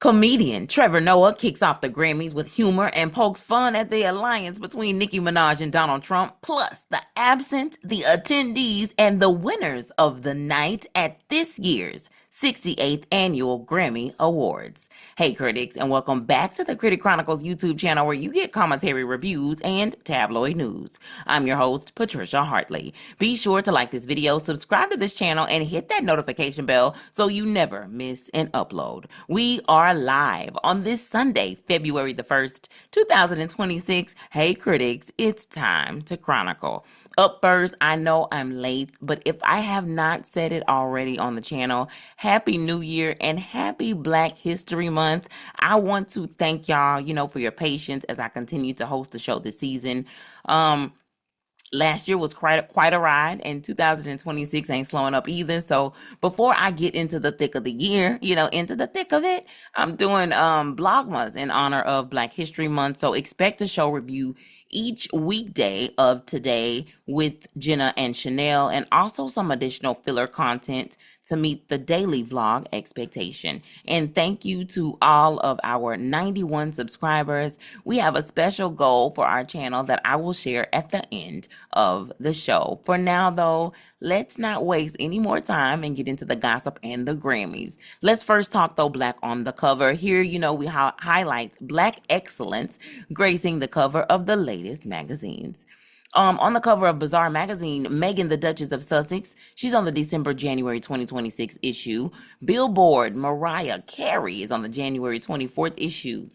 Comedian Trevor Noah kicks off the Grammys with humor and pokes fun at the alliance between Nicki Minaj and Donald Trump, plus the absent, the attendees, and the winners of the night at this year's 68th Annual Grammy Awards. Hey critics, and welcome back to the Critic Chronicles YouTube channel where you get commentary, reviews, and tabloid news. I'm your host, Patricia Hartley. Be sure to like this video, subscribe to this channel, and hit that notification bell so you never miss an upload. We are live on this Sunday, February the 1st, 2026. Hey critics, it's time to chronicle. Up first, I know I'm late, but if I have not said it already on the channel, Happy New Year and Happy Black History Month. I want to thank y'all, for your patience as I continue to host the show this season. Last year was quite a ride, and 2026 ain't slowing up either. So before I get into the thick of the year, into the thick of it, I'm doing Vlogmas in honor of Black History Month. So expect a show review each weekday of today with Jenna and Chanel, and also some additional filler content to meet the daily vlog expectation. And thank you to all of our 91 subscribers. We have a special goal for our channel that I will share at the end of the show. For now, though, let's not waste any more time and get into the gossip and the Grammys. Let's first talk, though, Black on the cover. Here, we highlight Black excellence gracing the cover of the latest magazines. On the cover of Bazaar magazine, Meghan, the Duchess of Sussex, she's on the January 2026 issue. Billboard, Mariah Carey is on the January 24th issue.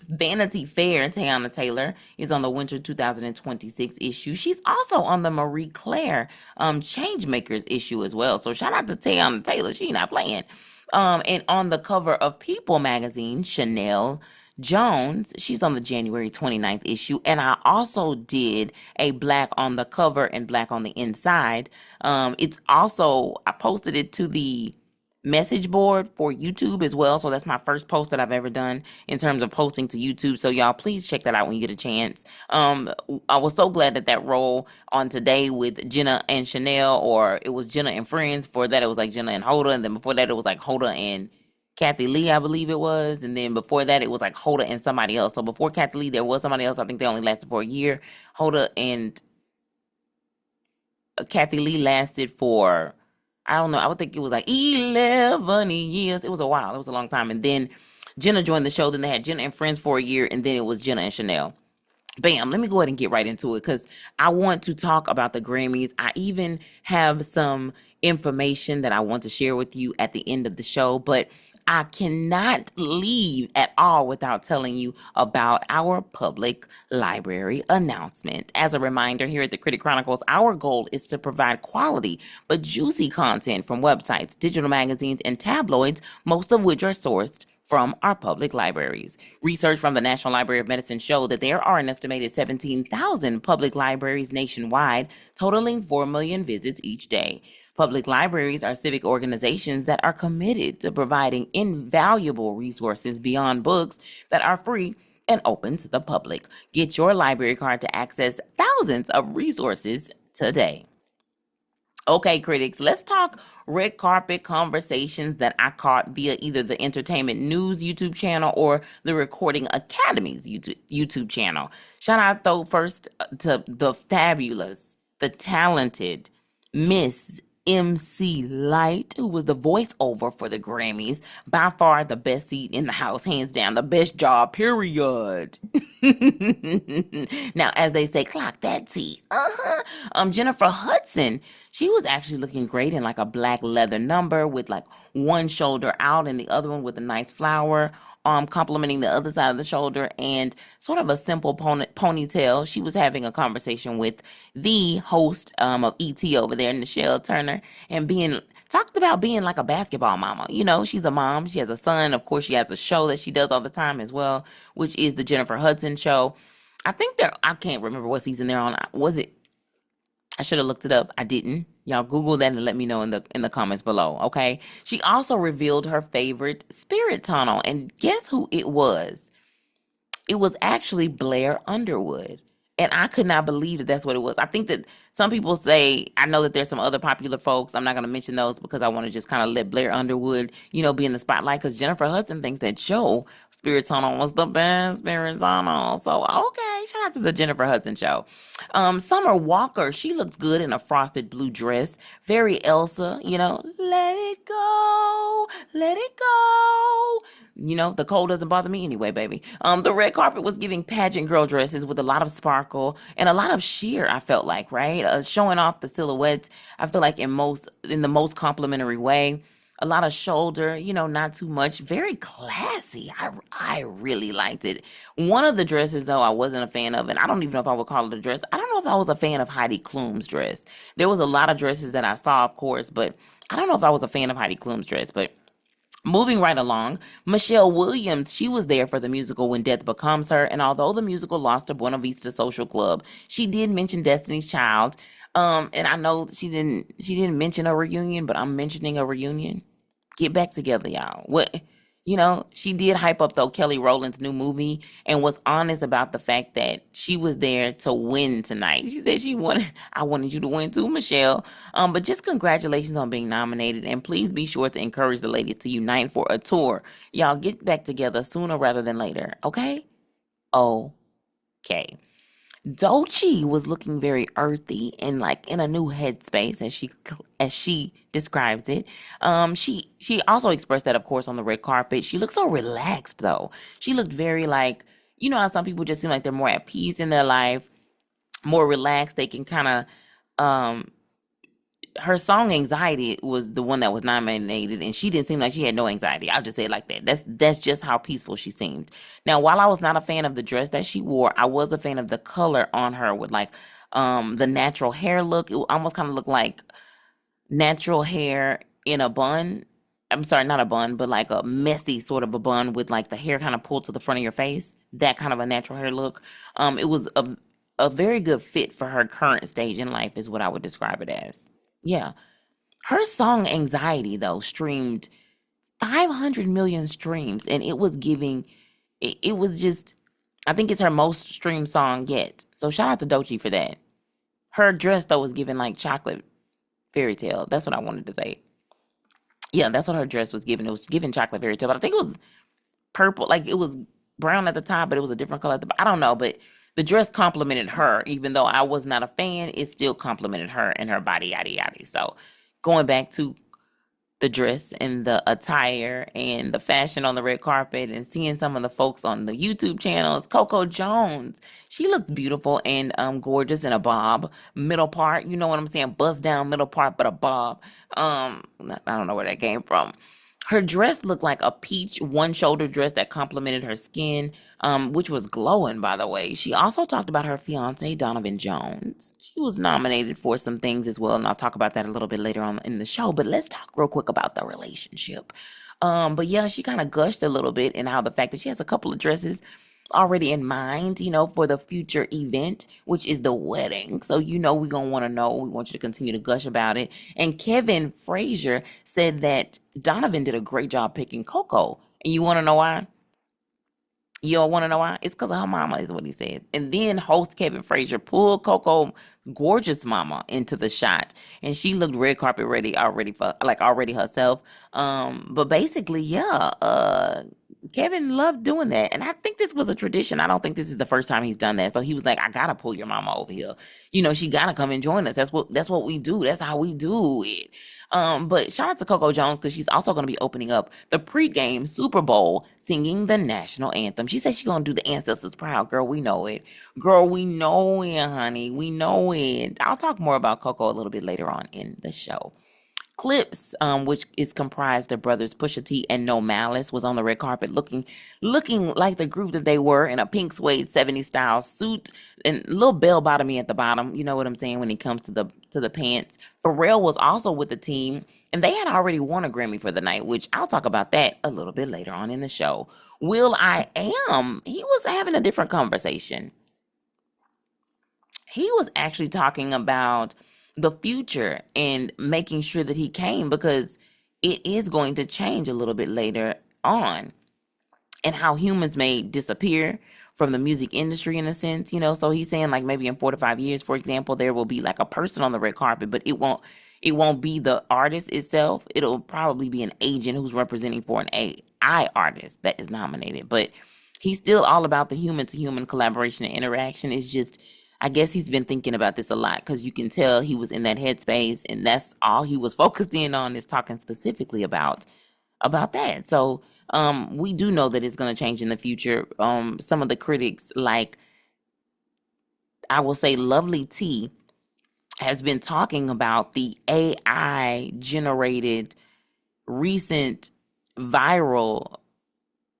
Vanity Fair, Teyana Taylor is on the winter 2026 issue. She's also on the Marie Claire Changemakers issue as well. So shout out to Teyana Taylor. She not playing. And on the cover of People magazine, Chanel Jones, she's on the January 29th issue. And I also did a Black on the cover and Black on the inside. I posted it to the message board for YouTube as well. So that's my first post that I've ever done in terms of posting to YouTube. So y'all please check that out when you get a chance. I was so glad that role on Today with Jenna and Chanel, or it was Jenna and Friends. For that, it was like Jenna and Hoda. And then before that, it was like Hoda and Kathy Lee, I believe it was. And then before that, it was like Hoda and somebody else. So before Kathy Lee, there was somebody else. I think they only lasted for a year. Hoda and Kathy Lee lasted for, I don't know, I would think it was like 11 years. It was a while. It was a long time. And then Jenna joined the show. Then they had Jenna and Friends for a year. And then it was Jenna and Chanel. Bam, let me go ahead and get right into it because I want to talk about the Grammys. I even have some information that I want to share with you at the end of the show, but I cannot leave at all without telling you about our public library announcement. As a reminder, here at the Critic Chronicles, our goal is to provide quality but juicy content from websites, digital magazines, and tabloids, most of which are sourced from our public libraries. Research from the National Library of Medicine showed that there are an estimated 17,000 public libraries nationwide, totaling 4 million visits each day. Public libraries are civic organizations that are committed to providing invaluable resources beyond books that are free and open to the public. Get your library card to access thousands of resources today. Okay, critics, let's talk red carpet conversations that I caught via either the Entertainment News YouTube channel or the Recording Academy's YouTube channel. Shout out, though, first to the fabulous, the talented Miss MC Light, who was the voiceover for the Grammys. By far the best seat in the house, hands down, the best job, period. Now, as they say, clock that seat. Jennifer Hudson, she was actually looking great in like a black leather number with like one shoulder out and the other one with a nice flower complementing the other side of the shoulder and sort of a simple ponytail. She was having a conversation with the host of ET over there, Nichelle Turner, and talked about being like a basketball mama. She's a mom. She has a son. Of course, she has a show that she does all the time as well, which is the Jennifer Hudson Show. I can't remember what season they're on. Was it? I should have looked it up. I didn't. Y'all Google that and let me know in the comments below, okay? She also revealed her favorite spirit tunnel, and guess who it was? It was actually Blair Underwood. And I could not believe that that's what it was. I think that some people say, I know that there's some other popular folks. I'm not going to mention those because I want to just kind of let Blair Underwood, be in the spotlight, because Jennifer Hudson thinks that show, Spirit Tunnel, was the best Spirit Tunnel. So, okay, shout out to the Jennifer Hudson show. Summer Walker, she looks good in a frosted blue dress. Very Elsa, let it go, let it go. The cold doesn't bother me anyway, baby. The red carpet was giving pageant girl dresses with a lot of sparkle and a lot of sheer, I felt like, right? Showing off the silhouettes, I feel like in the most complimentary way. A lot of shoulder, not too much. Very classy. I really liked it. One of the dresses, though, I wasn't a fan of, and I don't even know if I would call it a dress. I don't know if I was a fan of Heidi Klum's dress. There was a lot of dresses that I saw, of course, but I don't know if I was a fan of Heidi Klum's dress. But moving right along, Michelle Williams, she was there for the musical When Death Becomes Her, and although the musical lost to Buena Vista Social Club, she did mention Destiny's Child. And I know she didn't mention a reunion, but I'm mentioning a reunion. Get back together, y'all. She did hype up, though, Kelly Rowland's new movie and was honest about the fact that she was there to win tonight. She said I wanted you to win too, Michelle. But just congratulations on being nominated, and please be sure to encourage the ladies to unite for a tour. Y'all get back together sooner rather than later, okay? Okay. Doechii was looking very earthy and like in a new headspace, as she describes it. She also expressed that, of course, on the red carpet. She looked so relaxed, though. She looked very like, how some people just seem like they're more at peace in their life, more relaxed. They can kind of her song Anxiety was the one that was nominated, and she didn't seem like she had no anxiety. I'll just say it like that. That's just how peaceful she seemed. Now, while I was not a fan of the dress that she wore, I was a fan of the color on her with like the natural hair look. It almost kind of looked like natural hair in a bun. I'm sorry, not a bun, but like a messy sort of a bun with like the hair kind of pulled to the front of your face. That kind of a natural hair look. It was a very good fit for her current stage in life, is what I would describe it as. Yeah. Her song Anxiety, though, streamed 500 million streams, and it was just, I think it's her most streamed song yet. So shout out to Doechii for that. Her dress, though, was giving like chocolate fairy tale. That's what I wanted to say. Yeah, that's what her dress was giving. It was giving chocolate fairy tale, but I think it was purple. Like it was brown at the top, but it was a different color at the bottom. I don't know, but the dress complimented her. Even though I was not a fan, it still complimented her and her body, yada, yada. So going back to the dress and the attire and the fashion on the red carpet and seeing some of the folks on the YouTube channels, Coco Jones, she looked beautiful and gorgeous in a bob middle part. You know what I'm saying? Bust down middle part, but a bob. I don't know where that came from. Her dress looked like a peach one-shoulder dress that complemented her skin, which was glowing, by the way. She also talked about her fiance, Donovan Jones. She was nominated for some things as well, and I'll talk about that a little bit later on in the show. But let's talk real quick about the relationship. But yeah, she kind of gushed a little bit in how the fact that she has a couple of dresses already in mind, for the future event, which is the wedding. So, we're going to want to know. We want you to continue to gush about it. And Kevin Frazier said that Donovan did a great job picking Coco. And you want to know why? You don't want to know why? It's because of her mama, is what he said. And then host Kevin Frazier pulled Coco gorgeous mama into the shot, and she looked red carpet ready already herself. But basically, yeah, Kevin loved doing that, and I think this was a tradition. I don't think this is the first time he's done that. So he was like, "I gotta pull your mama over here. She gotta come and join us. That's what we do. That's how we do it." But shout out to Coco Jones because she's also going to be opening up the pregame Super Bowl singing the national anthem. She said she's going to do the ancestors proud. Girl, we know it. Girl, we know it, honey. We know it. I'll talk more about Coco a little bit later on in the show. Clips, which is comprised of brothers Pusha T and No Malice, was on the red carpet looking like the group that they were in a pink suede 70s style suit and a little bell bottomy at the bottom. You know what I'm saying when it comes to the pants. Pharrell was also with the team, and they had already won a Grammy for the night, which I'll talk about that a little bit later on in the show. will.i.am, he was having a different conversation. He was actually talking about the future and making sure that he came because it is going to change a little bit later on and how humans may disappear from the music industry in a sense, so he's saying like maybe in 4 to 5 years, for example, there will be like a person on the red carpet, but it won't be the artist itself. It'll probably be an agent who's representing for an AI artist that is nominated. But he's still all about the human to human collaboration and interaction. It's just, I guess he's been thinking about this a lot because you can tell he was in that headspace, and that's all he was focused in on, is talking specifically about that. So we do know that it's going to change in the future. Some of the critics, like I will say Lovely T, has been talking about the AI generated recent viral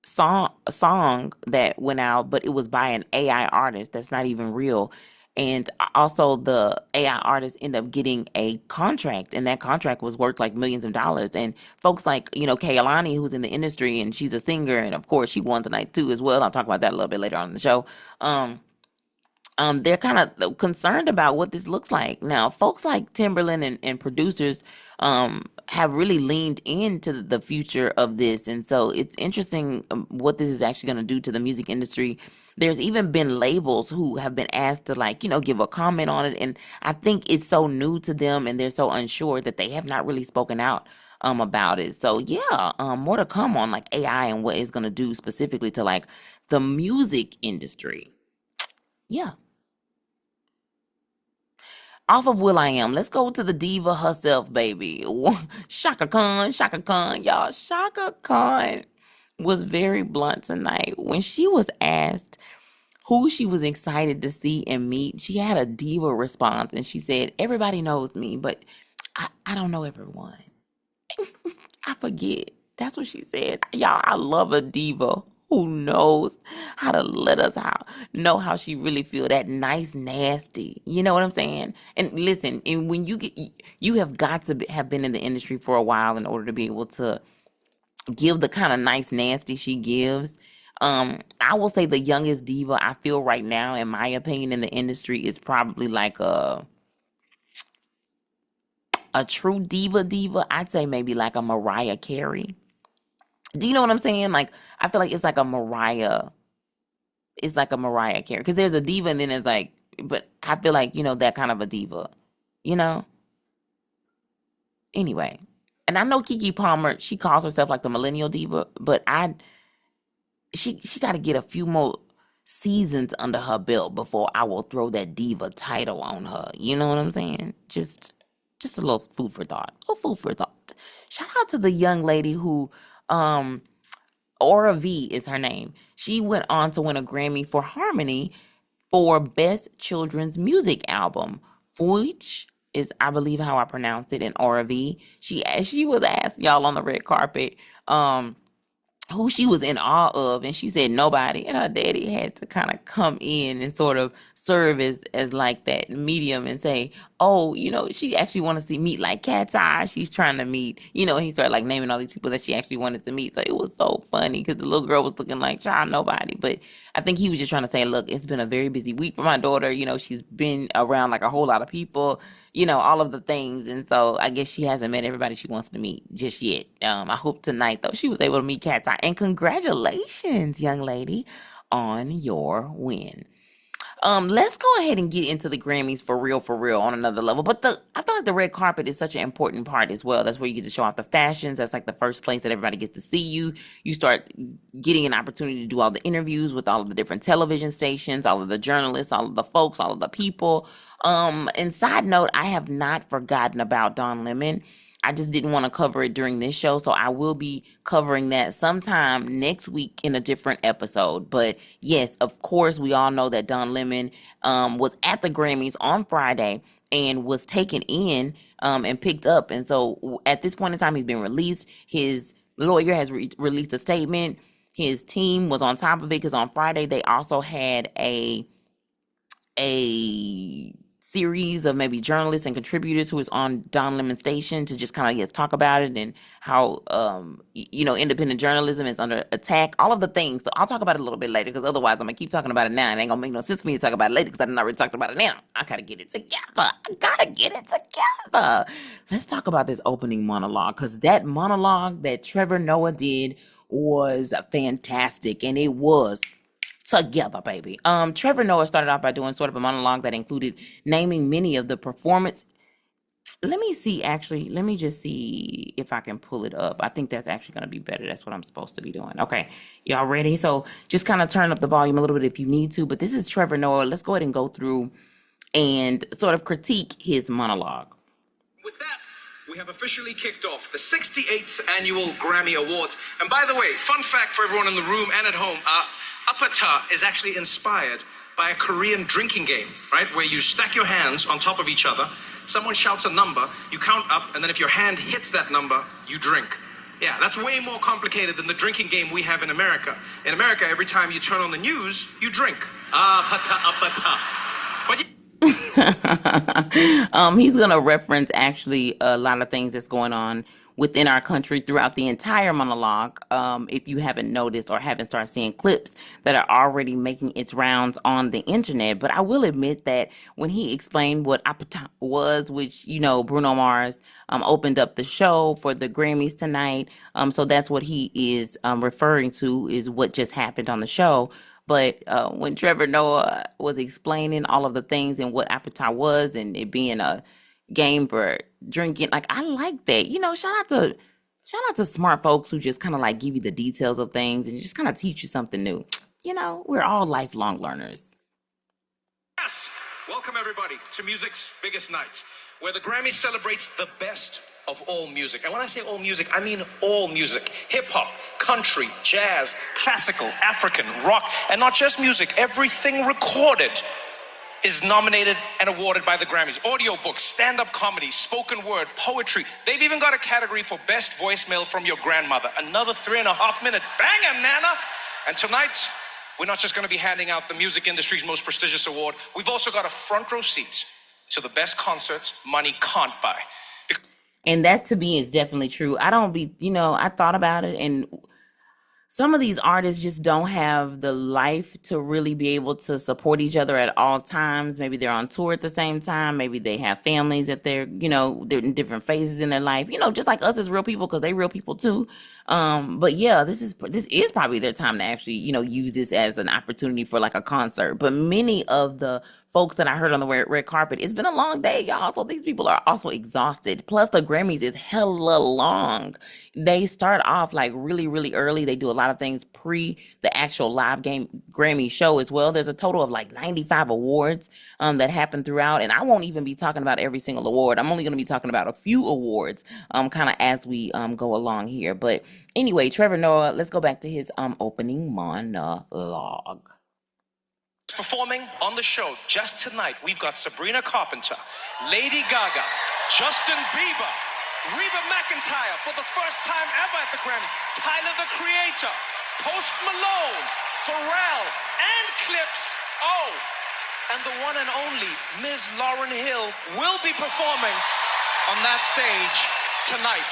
song that went out, but it was by an AI artist that's not even real. And also the AI artist ended up getting a contract, and that contract was worth like millions of dollars. And folks like, Kaylani, who's in the industry, and she's a singer, and of course she won tonight too as well. I'll talk about that a little bit later on in the show. They're kind of concerned about what this looks like. Now, folks like Timberland and producers have really leaned into the future of this. And so it's interesting what this is actually going to do to the music industry. There's even been labels who have been asked to give a comment on it. And I think it's so new to them and they're so unsure that they have not really spoken out about it. So yeah, more to come on like AI and what it's going to do specifically to like the music industry. Yeah. Off of will.i.am, let's go to the diva herself, baby. Shaka Khan, y'all. Shaka Khan was very blunt tonight. When she was asked who she was excited to see and meet, she had a diva response, and she said, everybody knows me, but I don't know everyone. I forget. That's what she said. Y'all, I love a diva who knows how to let us know how she really feel. That nice, nasty. You know what I'm saying? And listen, and when you have got to have been in the industry for a while in order to be able to give the kind of nice, nasty she gives. I will say the youngest diva I feel right now, in my opinion, in the industry is probably like a true diva. I'd say maybe like a Mariah Carey. Do you know what I'm saying? Like, I feel like it's like a Mariah Carey. Because there's a diva and then there's like, but I feel like, that kind of a diva. Anyway. And I know Keke Palmer, she calls herself like the millennial diva, but she got to get a few more seasons under her belt before I will throw that diva title on her. You know what I'm saying? Just a little food for thought. Shout out to the young lady who, Aura V is her name. She went on to win a Grammy for Harmony for Best Children's Music Album, which is, I believe, how I pronounce it, in Aura V. She was asked, y'all, on the red carpet, who she was in awe of, and she said nobody, and her daddy had to kind of come in and sort of serve as like that medium and say, oh, she actually wanted to meet like Cat's Eye. She's trying to meet, and he started like naming all these people that she actually wanted to meet. So it was so funny because the little girl was looking like, child, nobody. But I think he was just trying to say, look, it's been a very busy week for my daughter. She's been around like a whole lot of people, all of the things. And so I guess she hasn't met everybody she wants to meet just yet. I hope tonight, though, she was able to meet Cat's Eye. And congratulations, young lady, on your win. Let's go ahead and get into the Grammys for real on another level. But I feel like the red carpet is such an important part as well. That's where you get to show off the fashions. That's like the first place that everybody gets to see you. You start getting an opportunity to do all the interviews with all of the different television stations, all of the journalists, all of the folks, all of the people. And side note, I have not forgotten about Don Lemon. I just didn't want to cover it during this show, so I will be covering that sometime next week in a different episode. But yes, of course, we all know that Don Lemon was at the Grammys on Friday and was taken in and picked up. And so at this point in time, he's been released. His lawyer has released a statement. His team was on top of it because on Friday they also had a series of maybe journalists and contributors who was on Don Lemon's station to just kind of talk about it and how independent journalism is under attack, all of the things. So I'll talk about it a little bit later because otherwise I'm gonna keep talking about it now and it ain't gonna make no sense for me to talk about it later because I didn't already talked about it now. I gotta get it together. Let's talk about this opening monologue because that monologue that Trevor Noah did was fantastic, and it was together, baby. Trevor Noah started off by doing sort of a monologue that included naming many of the performance. Let me see, actually, let me just see if I can pull it up. I think that's actually going to be better. That's what I'm supposed to be doing. Okay, y'all ready? So just kind of turn up the volume a little bit if you need to, but this is Trevor Noah. Let's go ahead and go through and sort of critique his monologue. With that, we have officially kicked off the 68th Annual Grammy Awards. And by the way, fun fact for everyone in the room and at home, Apata is actually inspired by a Korean drinking game, right? Where you stack your hands on top of each other, someone shouts a number, you count up, and then if your hand hits that number, you drink. Yeah, that's way more complicated than the drinking game we have in America. In America, every time you turn on the news, you drink. Apata, apata. But He's gonna reference actually a lot of things that's going on within our country throughout the entire monologue. If you haven't noticed or haven't started seeing clips that are already making its rounds on the internet, but I will admit that when he explained what appetite was, which Bruno Mars opened up the show for the Grammys tonight, so that's what he is referring to, is what just happened on the show. But when Trevor Noah was explaining all of the things and what appetite was, and it being a game for drinking, like, I like that. Shout out to smart folks who just kind of like give you the details of things and just kind of teach you something new. We're all lifelong learners. yes, welcome everybody to music's biggest night, where the Grammy celebrates the best of all music. And when I say all music, I mean all music. Hip-hop, country, jazz, classical, African, rock, and not just music. Everything recorded is nominated and awarded by the Grammys. Audiobooks, stand-up comedy, spoken word, poetry. They've even got a category for best voicemail from your grandmother. Another 3.5-minute banger, Nana. And tonight, we're not just going to be handing out the music industry's most prestigious award. We've also got a front row seat to the best concerts money can't buy. And that, to me, is definitely true. I thought about it, and some of these artists just don't have the life to really be able to support each other at all times. Maybe they're on tour at the same time. Maybe they have families that they're in different phases in their life, just like us as real people, because they real people too. But yeah, this is probably their time to actually, use this as an opportunity for like a concert. But many of the folks that I heard on the red carpet, it's been a long day, y'all. So these people are also exhausted. Plus, the Grammys is hella long. They start off like really, really early. They do a lot of things pre the actual live Grammy show as well. There's a total of like 95 awards that happen throughout. And I won't even be talking about every single award. I'm only going to be talking about a few awards kind of as we go along here. But anyway, Trevor Noah, let's go back to his opening monologue. Performing on the show just tonight, we've got Sabrina Carpenter, Lady Gaga, Justin Bieber, Reba McEntire for the first time ever at the Grammys, Tyler the Creator, Post Malone, Pharrell, and Clips. Oh, and the one and only Ms. Lauryn Hill will be performing on that stage tonight.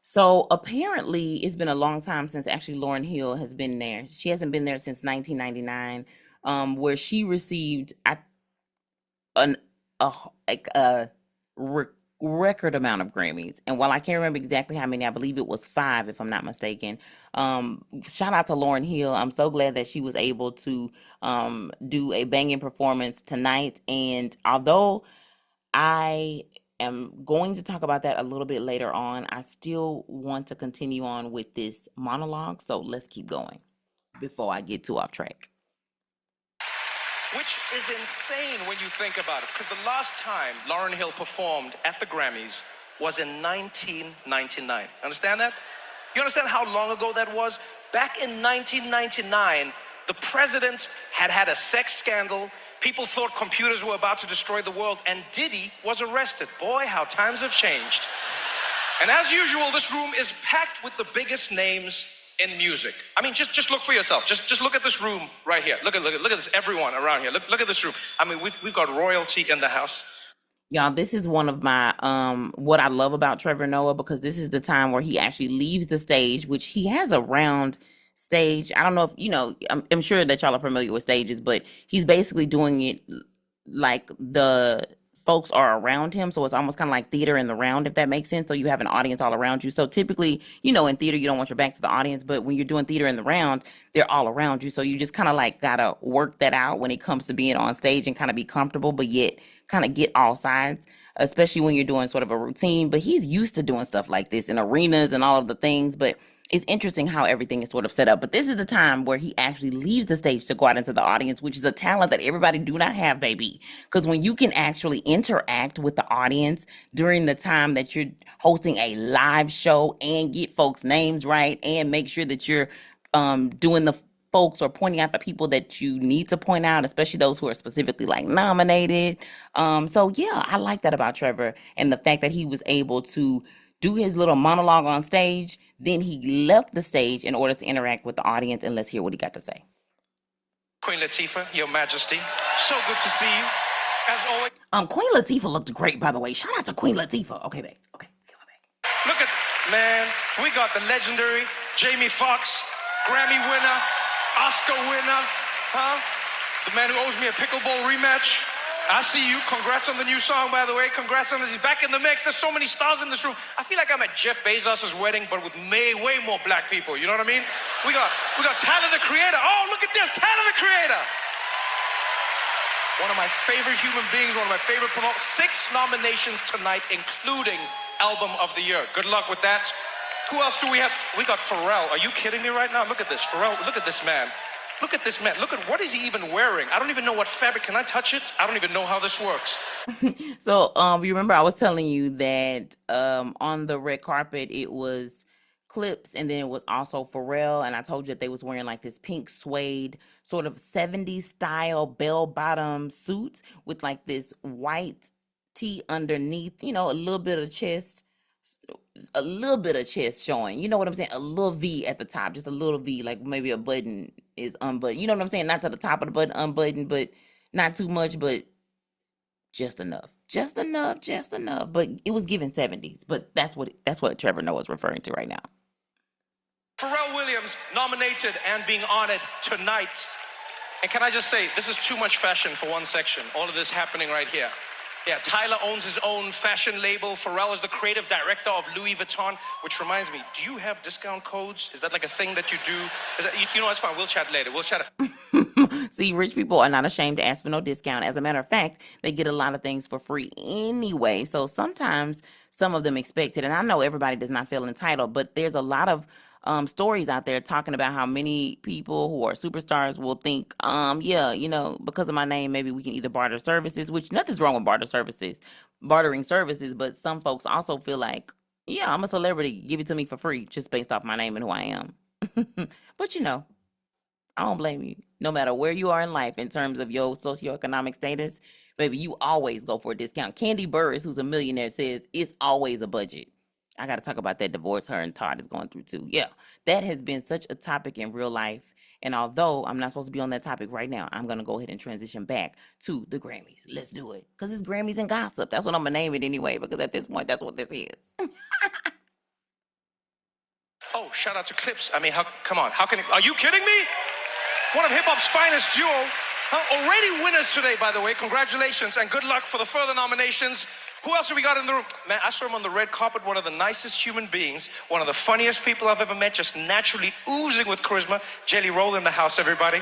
So apparently it's been a long time since actually Lauryn Hill has been there. She hasn't been there since 1999. Where she received a record amount of Grammys. And while I can't remember exactly how many, I believe it was 5, if I'm not mistaken. Shout out to Lauryn Hill. I'm so glad that she was able to do a banging performance tonight. And although I am going to talk about that a little bit later on, I still want to continue on with this monologue. So let's keep going before I get too off track. Which is insane when you think about it, because the last time Lauryn Hill performed at the Grammys was in 1999. Understand that? You understand how long ago that was? Back in 1999, the president had a sex scandal. People thought computers were about to destroy the world, and Diddy was arrested. Boy, how times have changed. And as usual, this room is packed with the biggest names in music. I mean, just look for yourself. Just look at this room right here. Look at this, everyone around here. Look at this room. I mean, we've got royalty in the house. Y'all, this is one of my what I love about Trevor Noah, because this is the time where he actually leaves the stage, which he has a round stage. I don't know if I'm sure that y'all are familiar with stages, but he's basically doing it like the folks are around him. So it's almost kind of like theater in the round, if that makes sense. So you have an audience all around you. So typically, in theater, you don't want your back to the audience, but when you're doing theater in the round, they're all around you. So you just kind of like gotta work that out when it comes to being on stage and kind of be comfortable, but yet kind of get all sides, especially when you're doing sort of a routine. But he's used to doing stuff like this in arenas and all of the things. But it's interesting how everything is sort of set up. But this is the time where he actually leaves the stage to go out into the audience, which is a talent that everybody do not have, baby. Because when you can actually interact with the audience during the time that you're hosting a live show and get folks' names right and make sure that you're doing the folks or pointing out the people that you need to point out, especially those who are specifically like nominated. So yeah, I like that about Trevor, and the fact that he was able to do his little monologue on stage. Then he left the stage in order to interact with the audience, and let's hear what he got to say. Queen Latifah, Your Majesty, so good to see you. As always. Queen Latifah looked great, by the way. Shout out to Queen Latifah. Okay, babe. Okay, come on, babe. Look at, man, we got the legendary Jamie Foxx, Grammy winner, Oscar winner, the man who owes me a pickleball rematch. I see you. Congrats on the new song, by the way. Congrats on this. He's back in the mix. There's so many stars in this room. I feel like I'm at Jeff Bezos' wedding, but with way more black people. You know what I mean? We got Tyler, the Creator. Oh, look at this. Tyler, the Creator. One of my favorite human beings, one of my favorite promoters. 6 nominations tonight, including Album of the Year. Good luck with that. Who else do we have? We got Pharrell. Are you kidding me right now? Look at this. Pharrell, look at this man. Look at this man. Look at, what is he even wearing? I don't even know what fabric. Can I touch it? I don't even know how this works. So, you remember I was telling you that on the red carpet, it was Clips, and then it was also Pharrell, and I told you that they was wearing like this pink suede sort of 70s style bell-bottom suits with like this white tee underneath, a little bit of chest showing. You know what I'm saying? A little V at the top, just a little V, like maybe a button is unbuttoned. You know what I'm saying? Not to the top of the button unbuttoned, but not too much, but just enough. Just enough. But it was given 70s. But that's what Trevor Noah is referring to right now. Pharrell Williams nominated and being honored tonight. And can I just say, this is too much fashion for one section. All of this happening right here. Yeah, Tyler owns his own fashion label. Pharrell is the creative director of Louis Vuitton, which reminds me, do you have discount codes? Is that like a thing that you do? Is that, it's fine. We'll chat later. We'll chat. See, rich people are not ashamed to ask for no discount. As a matter of fact, they get a lot of things for free anyway. So sometimes some of them expect it. And I know everybody does not feel entitled, but there's a lot of stories out there talking about how many people who are superstars will think, because of my name, maybe we can either barter services, which nothing's wrong with bartering services, but some folks also feel like, yeah, I'm a celebrity, give it to me for free, just based off my name and who I am. But I don't blame you. No matter where you are in life in terms of your socioeconomic status, baby, you always go for a discount. Candy Burris, who's a millionaire, says it's always a budget. I got to talk about that divorce her and Todd is going through too. Yeah, that has been such a topic in real life. And although I'm not supposed to be on that topic right now, I'm going to go ahead and transition back to the Grammys. Let's do it. Because it's Grammys and Gossip. That's what I'm going to name it anyway, because at this point, that's what this is. Oh, shout out to Clips. I mean, come on. Are you kidding me? One of hip-hop's finest duo. Already winners today, by the way. Congratulations and good luck for the further nominations. Who else have we got in the room? Man, I saw him on the red carpet, one of the nicest human beings, one of the funniest people I've ever met, just naturally oozing with charisma. Jelly Roll in the house, everybody.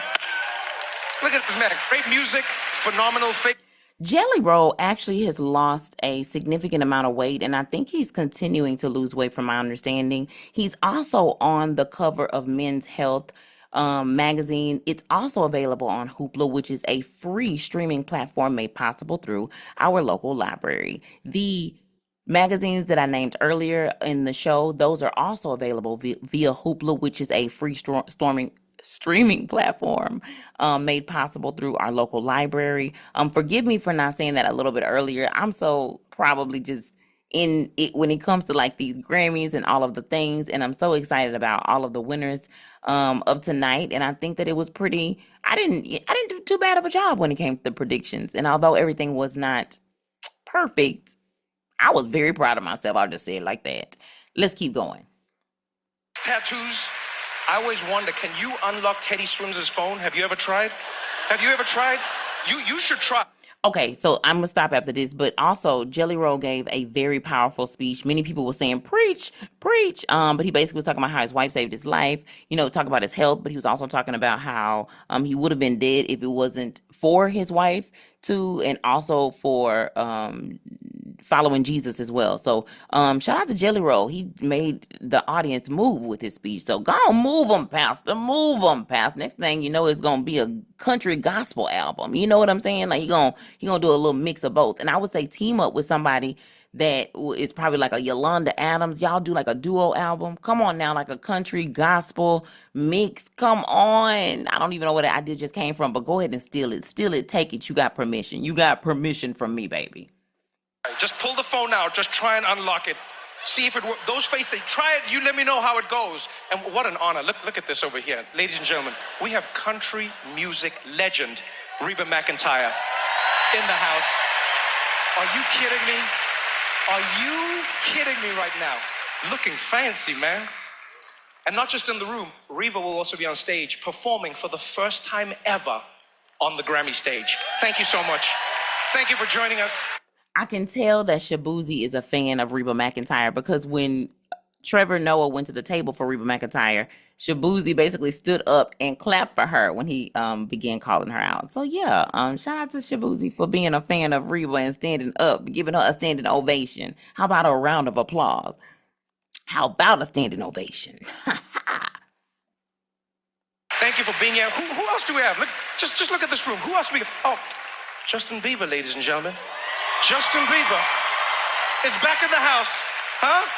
Look at this man. Great music, phenomenal face. Jelly Roll actually has lost a significant amount of weight, and I think he's continuing to lose weight from my understanding. He's also on the cover of Men's Health magazine. It's also available on Hoopla, which is a free streaming platform made possible through our local library. The magazines that I named earlier in the show, those are also available via Hoopla, which is a free streaming platform made possible through our local library. Forgive me for not saying that a little bit earlier. I'm so probably just in it when it comes to like these Grammys and all of the things, and I'm so excited about all of the winners of tonight. And I think that it was pretty. I didn't do too bad of a job when it came to the predictions. And although everything was not perfect, I was very proud of myself. I'll just say it like that. Let's keep going. Tattoos. I always wonder, can you unlock Teddy Swims' phone? Have you ever tried? You should try. Okay, so I'm gonna stop after this, but also Jelly Roll gave a very powerful speech. Many people were saying preach, preach. But he basically was talking about how his wife saved his life. Talking about his health, but he was also talking about how he would have been dead if it wasn't for his wife too, and also for following Jesus as well. So shout out to Jelly Roll. He made the audience move with his speech. So go on, move them, Pastor. Move them, Pastor. Next thing you know, it's gonna be a country gospel album. You know what I'm saying? Like he gonna do a little mix of both. And I would say team up with somebody that is probably like a Yolanda Adams. Y'all do like a duo album. Come on now, like a country gospel mix. Come on. I don't even know where that idea just came from, but go ahead and steal it. Steal it, take it. You got permission. You got permission from me, baby. Just pull the phone out. Just try and unlock it. See if it works. Those faces, try it. You let me know how it goes. And what an honor. Look at this over here. Ladies and gentlemen, we have country music legend Reba McEntire in the house. Are you kidding me? Are you kidding me right now? Looking fancy, man. And not just in the room, Reba will also be on stage performing for the first time ever on the Grammy stage. Thank you so much. Thank you for joining us. I can tell that Shabuzi is a fan of Reba McEntire because when Trevor Noah went to the table for Reba McEntire, Shabuzi basically stood up and clapped for her when he began calling her out. So yeah, shout out to Shabuzi for being a fan of Reba and standing up, giving her a standing ovation. How about a round of applause? How about a standing ovation? Thank you for being here. Who else do we have? Look, just look at this room. Who else do we got? Oh, Justin Bieber, ladies and gentlemen. Justin Bieber is back in the house. Huh?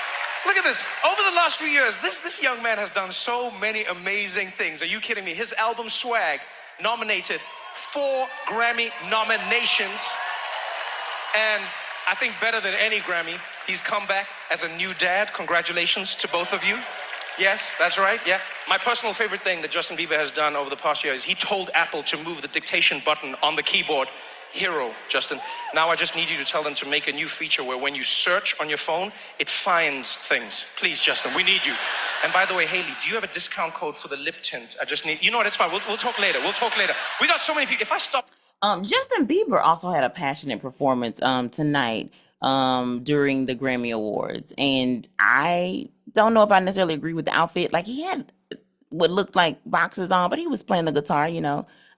Look at this. Over the last few years, this young man has done so many amazing things. Are you kidding me? His album Swag nominated 4 Grammy nominations. And I think better than any Grammy, he's come back as a new dad. Congratulations to both of you. Yes, that's right. Yeah. My personal favorite thing that Justin Bieber has done over the past year is he told Apple to move the dictation button on the keyboard. Hero, Justin. Now I just need you to tell them to make a new feature where when you search on your phone, it finds things. Please, Justin, we need you. And by the way, Haley, do you have a discount code for the lip tint? I just need, you know what, it's fine. We'll talk later. We'll talk later. We got so many people. If I stop. Justin Bieber also had a passionate performance tonight during the Grammy Awards. And I don't know if I necessarily agree with the outfit. Like he had what looked like boxers on, but he was playing the guitar,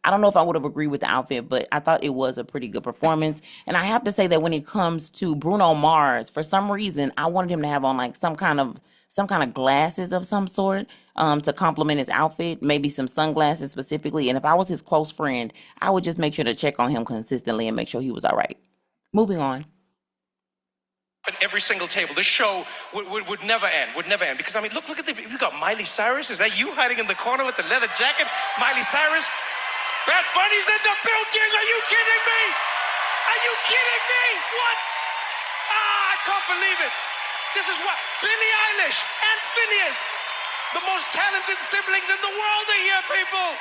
I don't know if I would have agreed with the outfit, but I thought it was a pretty good performance. And I have to say that when it comes to Bruno Mars, for some reason, I wanted him to have on like some kind of glasses of some sort to complement his outfit, maybe some sunglasses specifically. And if I was his close friend, I would just make sure to check on him consistently and make sure he was all right. Moving on. At every single table, this show would never end, Because I mean, look at we got Miley Cyrus. Is that you hiding in the corner with the leather jacket? Miley Cyrus. Bad Bunny's in the building. Are you kidding me? Are you kidding me? What? I can't believe it. This is what Billie Eilish and Phineas, the most talented siblings in the world, are here, people.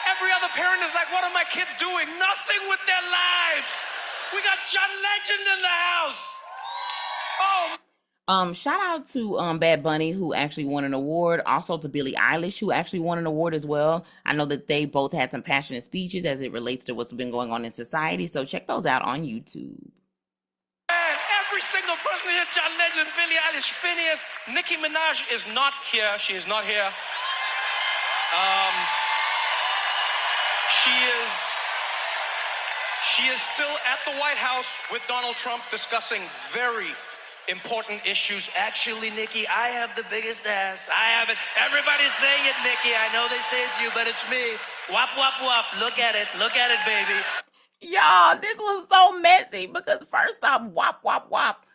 Every other parent is like, what are my kids doing? Nothing with their lives. We got John Legend in the house. Oh. Shout out to Bad Bunny, who actually won an award. Also to Billie Eilish, who actually won an award as well. I know that they both had some passionate speeches as it relates to what's been going on in society. So check those out on YouTube. And every single person here, John Legend, Billie Eilish, Phineas, Nicki Minaj is not here. She is not here. She is still at the White House with Donald Trump discussing very important issues. Actually, Nicki, I have the biggest ass. I have it. Everybody's saying it, Nicki. I know they say it's you, but it's me. Wop, wop, wop. Look at it. Look at it, baby. Y'all, this was so messy because first off, wop, wop, wop.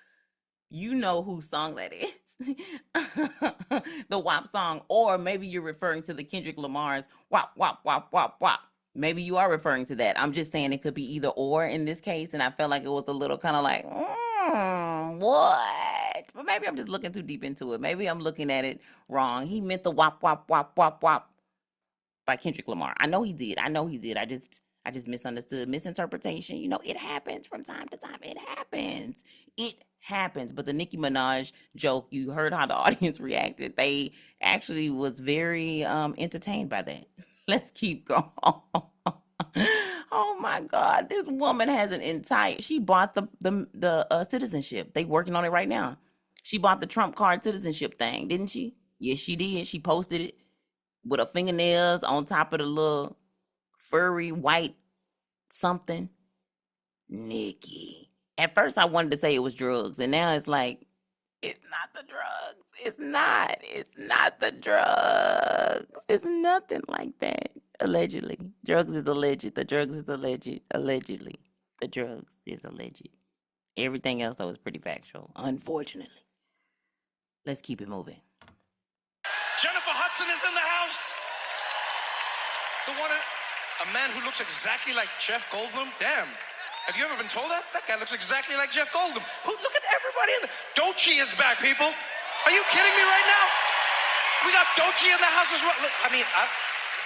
You know whose song that is. The WAP song. Or maybe you're referring to the Kendrick Lamar's wop, wop, wop, wop, wop. Maybe you are referring to that. I'm just saying it could be either or in this case. And I felt like it was a little kind of like, what? But maybe I'm just looking too deep into it. Maybe I'm looking at it wrong. He meant the wop, wop, wop, wop, wop by Kendrick Lamar. I know he did. I just misunderstood. Misinterpretation. It happens from time to time. It happens. But the Nicki Minaj joke, you heard how the audience reacted. They actually was very entertained by that. Let's keep going. Oh my God. This woman has an entire, she bought the citizenship. They working on it right now. She bought the Trump card citizenship thing, didn't she? Yes, she did. She posted it with her fingernails on top of the little furry white something. Nicki. At first I wanted to say it was drugs, and now it's like, it's not the drugs. It's not. It's not the drugs. It's nothing like that. Allegedly. Drugs is alleged. The drugs is alleged. Allegedly. The drugs is alleged. Everything else, though, is pretty factual. Unfortunately. Let's keep it moving. Jennifer Hudson is in the house. The one, a man who looks exactly like Jeff Goldblum. Damn. Have you ever been told that? That guy looks exactly like Jeff Goldblum. Look at everybody in there. Doechii is back, people. Are you kidding me right now? We got Doechii in the house as well. Look, I mean,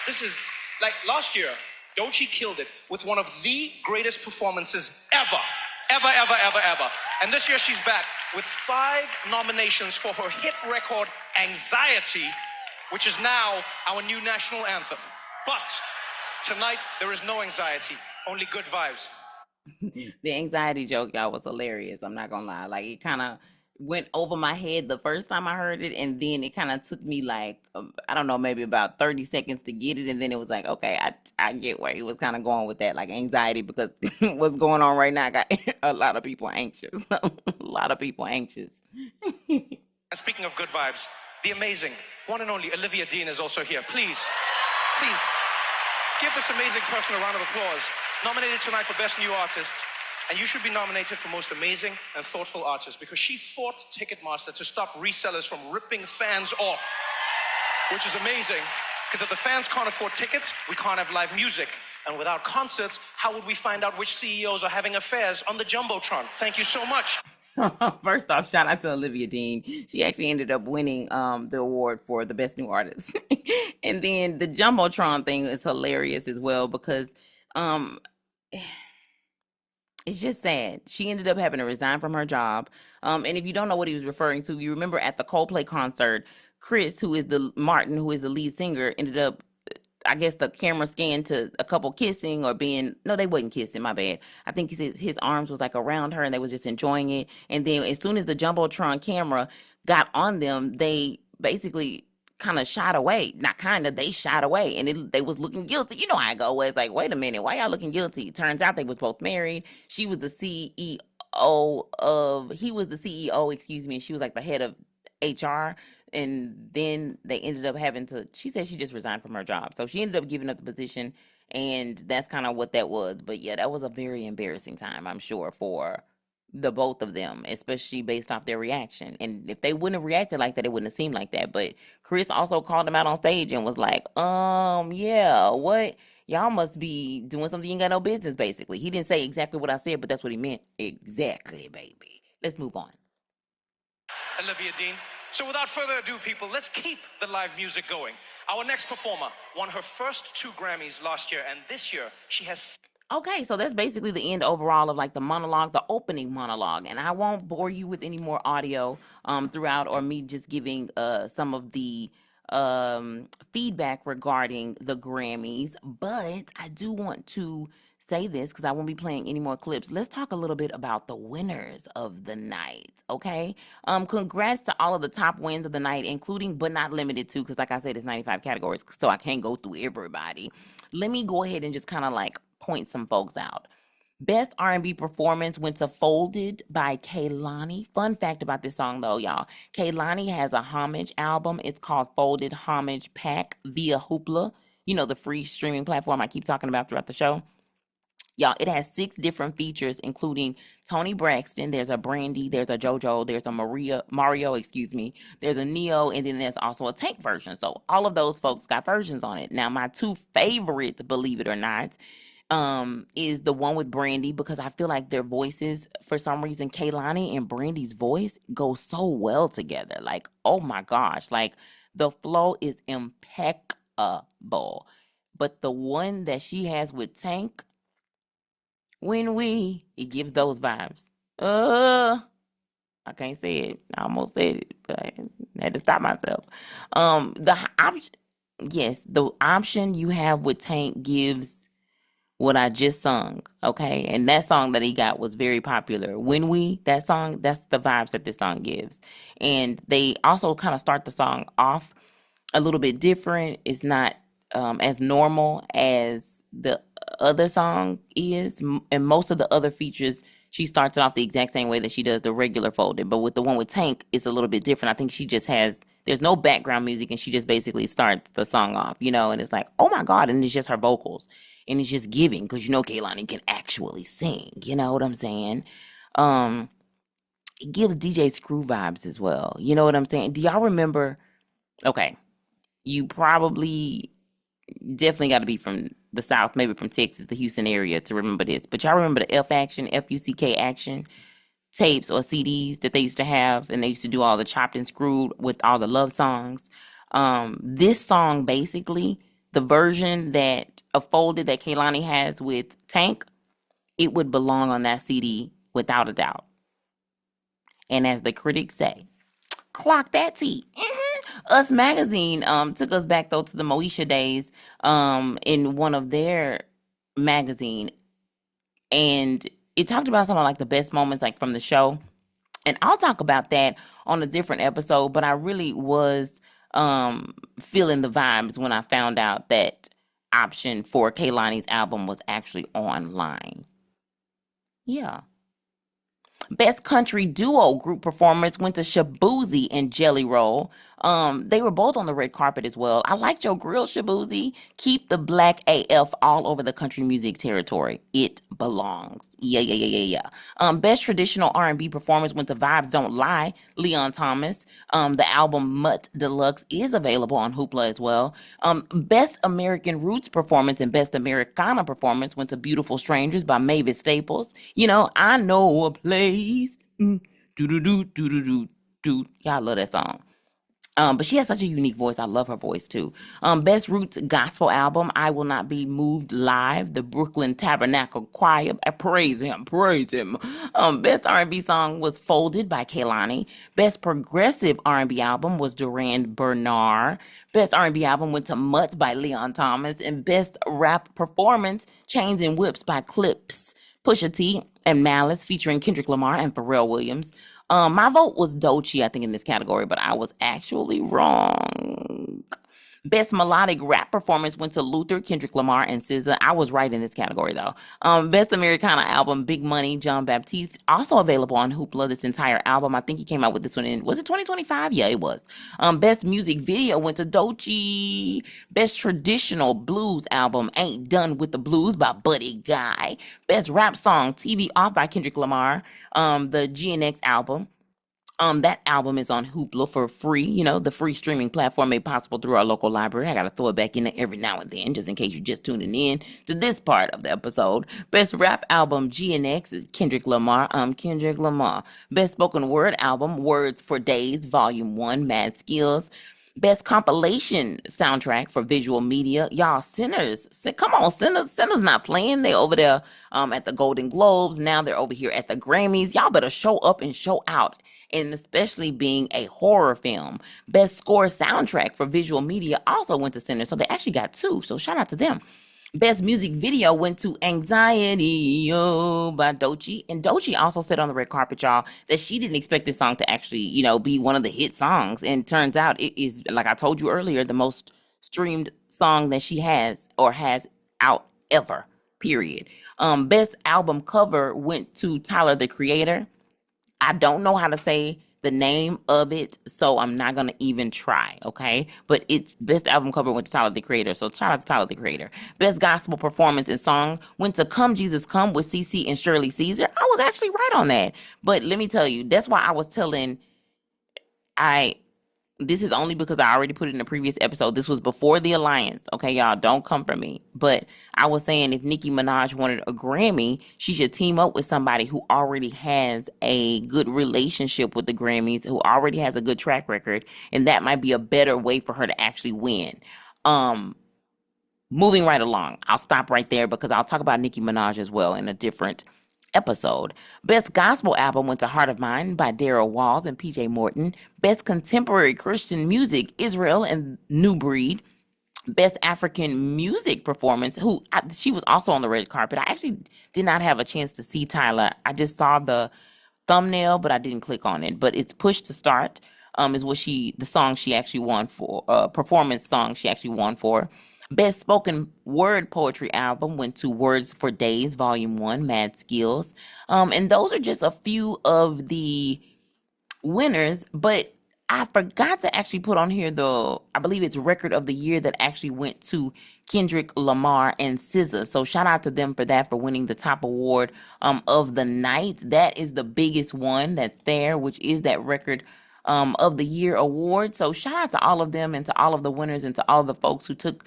this is like last year. Doechii killed it with one of the greatest performances ever. And this year she's back with 5 nominations for her hit record, Anxiety, which is now our new national anthem. But tonight, there is no anxiety, only good vibes. The anxiety joke, y'all, was hilarious. I'm not gonna lie. Like, it kind of went over my head the first time I heard it, and then it kind of took me like, I don't know, maybe about 30 seconds to get it, and then it was like, okay, I get where he was kind of going with that, like anxiety, because what's going on right now got a lot of people anxious. A lot of people anxious. And speaking of good vibes, the amazing, one and only Olivia Dean is also here. Please give this amazing person a round of applause. Nominated tonight for Best New Artist. And you should be nominated for Most Amazing and Thoughtful Artist because she fought Ticketmaster to stop resellers from ripping fans off, which is amazing. Because if the fans can't afford tickets, we can't have live music. And without concerts, how would we find out which CEOs are having affairs on the Jumbotron? Thank you so much. First off, shout out to Olivia Dean. She actually ended up winning the award for the Best New Artist. And then the Jumbotron thing is hilarious as well because it's just sad. She ended up having to resign from her job. And if you don't know what he was referring to, you remember at the Coldplay concert, Chris, who is the lead singer, ended up, I guess the camera scanned to a couple kissing or no, they wasn't kissing, my bad. I think his arms was like around her and they was just enjoying it. And then as soon as the Jumbotron camera got on them, they basically kind of shot away. Not kind of, they shot away and they was looking guilty. You know how I go, where it's like, wait a minute, why y'all looking guilty? Turns out they was both married. He was the CEO, excuse me, and she was like the head of HR. And then they ended up she said she just resigned from her job. So she ended up giving up the position, and that's kind of what that was. But yeah, that was a very embarrassing time, I'm sure, for the both of them, especially based off their reaction. And if they wouldn't have reacted like that, it wouldn't have seemed like that. But Chris also called them out on stage and was like, yeah, what? Y'all must be doing something you ain't got no business, basically. He didn't say exactly what I said, but that's what he meant. Exactly, baby. Let's move on. Olivia Dean. So without further ado, people, let's keep the live music going. Our next performer won her first 2 Grammys last year, and this year she has... Okay, so that's basically the end overall of like the monologue, the opening monologue. And I won't bore you with any more audio throughout or me just giving some of the feedback regarding the Grammys. But I do want to say this because I won't be playing any more clips. Let's talk a little bit about the winners of the night, okay? Congrats to all of the top wins of the night, including but not limited to, because like I said, it's 95 categories, so I can't go through everybody. Let me go ahead and just kind of like point some folks out. Best R&B performance went to Folded by Kehlani. Fun fact about this song though, y'all. Kehlani has a homage album. It's called Folded Homage Pack via Hoopla. You know, the free streaming platform I keep talking about throughout the show. Y'all, it has 6 different features, including Toni Braxton, there's a Brandy, there's a JoJo, there's a Mario, there's a Neo, and then there's also a Tank version. So all of those folks got versions on it. Now, my 2 favorites, believe it or not, is the one with Brandy, because I feel like their voices, for some reason, Kehlani and Brandy's voice go so well together. Like, oh my gosh, like the flow is impeccable. But the one that she has with Tank, it gives those vibes. I can't say it. I almost said it, but I had to stop myself. The option you have with Tank gives what I just sung, okay? And that song that he got was very popular. That song, that's the vibes that this song gives. And they also kind of start the song off a little bit different. It's not as normal as the other song is. And most of the other features, she starts it off the exact same way that she does the regular folded. But with the one with Tank, it's a little bit different. I think she just has, there's no background music and she just basically starts the song off, and it's like, oh my God. And it's just her vocals. And it's just giving because Kehlani can actually sing. You know what I'm saying? It gives DJ Screw vibes as well. You know what I'm saying? Do y'all remember? Okay, you probably definitely got to be from the South, maybe from Texas, the Houston area to remember this. But y'all remember the Fuck action tapes or CDs that they used to have, and they used to do all the chopped and screwed with all the love songs. This song, basically, the version that a folded that Kehlani has with Tank, it would belong on that CD without a doubt. And as the critics say, clock that T. Us Magazine took us back though to the Moesha days in one of their magazine, and it talked about some of like the best moments like from the show. And I'll talk about that on a different episode, but I really was feeling the vibes when I found out that option for Kehlani's album was actually online. Yeah. Best Country Duo Group Performance went to Shabuzi and Jelly Roll. They were both on the red carpet as well. I liked your grill, Shabuzi. Keep the black AF all over the country music territory. It belongs. Yeah. Best Traditional R&B Performance went to Vibes Don't Lie, Leon Thomas. The album Mutt Deluxe is available on Hoopla as well. Best American Roots Performance and Best Americana Performance went to Beautiful Strangers by Mavis Staples. I know a place. Do. Y'all love that song. But she has such a unique voice. I love her voice too. Best Roots Gospel Album, I Will Not Be Moved Live, the Brooklyn Tabernacle Choir. Praise him. Best R&B Song was Folded by Kehlani. Best Progressive R&B Album was Duran Bernard. Best R&B Album went to Mutt by Leon Thomas. And Best Rap Performance, Chains and Whips by Clips, Pusha T, and Malice featuring Kendrick Lamar and Pharrell Williams. My vote was Doechii, I think, in this category, but I was actually wrong. Best Melodic Rap Performance went to Luther, Kendrick Lamar, and SZA. I was right in this category, though. Best Americana Album, Big Money, John Baptiste. Also available on Hoopla, this entire album. I think he came out with this one was it 2025? Yeah, it was. Best Music Video went to Doechii. Best Traditional Blues Album, Ain't Done With The Blues by Buddy Guy. Best Rap Song, TV Off by Kendrick Lamar. The GNX album. That album is on Hoopla for free, the free streaming platform made possible through our local library. I got to throw it back in there every now and then, just in case you're just tuning in to this part of the episode. Best Rap Album, GNX, is Kendrick Lamar. Best Spoken Word Album, Words for Days, Volume 1, Mad Skills. Best Compilation Soundtrack for Visual Media. Y'all, Sinners. Come on, Sinners. Sinners not playing. They over there at the Golden Globes. Now they're over here at the Grammys. Y'all better show up and show out. And especially being a horror film. Best Score Soundtrack for Visual Media also went to Sinners. So they actually got 2. So shout out to them. Best Music Video went to Anxiety by Doechii. And Doechii also said on the red carpet, y'all, that she didn't expect this song to actually, be one of the hit songs. And turns out it is, like I told you earlier, the most streamed song that she has or has out ever, period. Best Album Cover went to Tyler, the Creator. I don't know how to say the name of it, so I'm not going to even try, okay? But it's Best Album Cover went to Tyler, the Creator, so shout out to Tyler, the Creator. Best Gospel Performance and Song went to Come Jesus Come with CeCe and Shirley Caesar. I was actually right on that. But let me tell you, that's why I was telling, this is only because I already put it in the previous episode. This was before the alliance. Okay, y'all, don't come for me. But I was saying if Nicki Minaj wanted a Grammy, she should team up with somebody who already has a good relationship with the Grammys, who already has a good track record. And that might be a better way for her to actually win. Moving right along. I'll stop right there because I'll talk about Nicki Minaj as well in a different episode. Best Gospel Album went to Heart of Mine by Daryl Walls and PJ Morton. Best Contemporary Christian Music, Israel and New Breed. Best African Music Performance, she was also on the red carpet. I actually did not have a chance to see Tyler. I just saw the thumbnail, but I didn't click on it. But it's Push to Start, is what the song she actually won for, performance song she actually won for. Best Spoken Word Poetry Album went to Words for Days, Volume 1, Mad Skills. And those are just a few of the winners, but I forgot to actually put on here I believe it's Record of the Year that actually went to Kendrick, Lamar, and SZA. So shout out to them for that, for winning the top award of the night. That is the biggest one that's there, which is that Record of the Year award. So shout out to all of them and to all of the winners and to all of the folks who took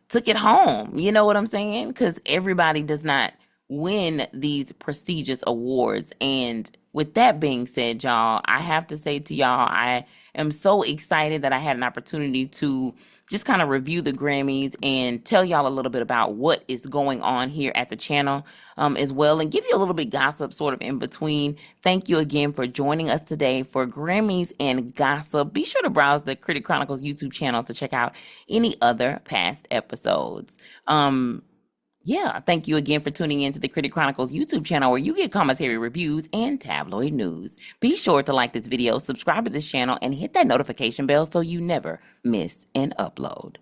took it home. You know what I'm saying? Because everybody does not win these prestigious awards. And with that being said, y'all, I have to say to y'all, I am so excited that I had an opportunity to just kind of review the Grammys and tell y'all a little bit about what is going on here at the channel as well, and give you a little bit gossip sort of in between. Thank you again for joining us today for Grammys and Gossip. Be sure to browse the Critic Chronicles YouTube channel to check out any other past episodes. Thank you again for tuning in to the Critic Chronicles YouTube channel, where you get commentary, reviews, and tabloid news. Be sure to like this video, subscribe to this channel, and hit that notification bell so you never miss an upload.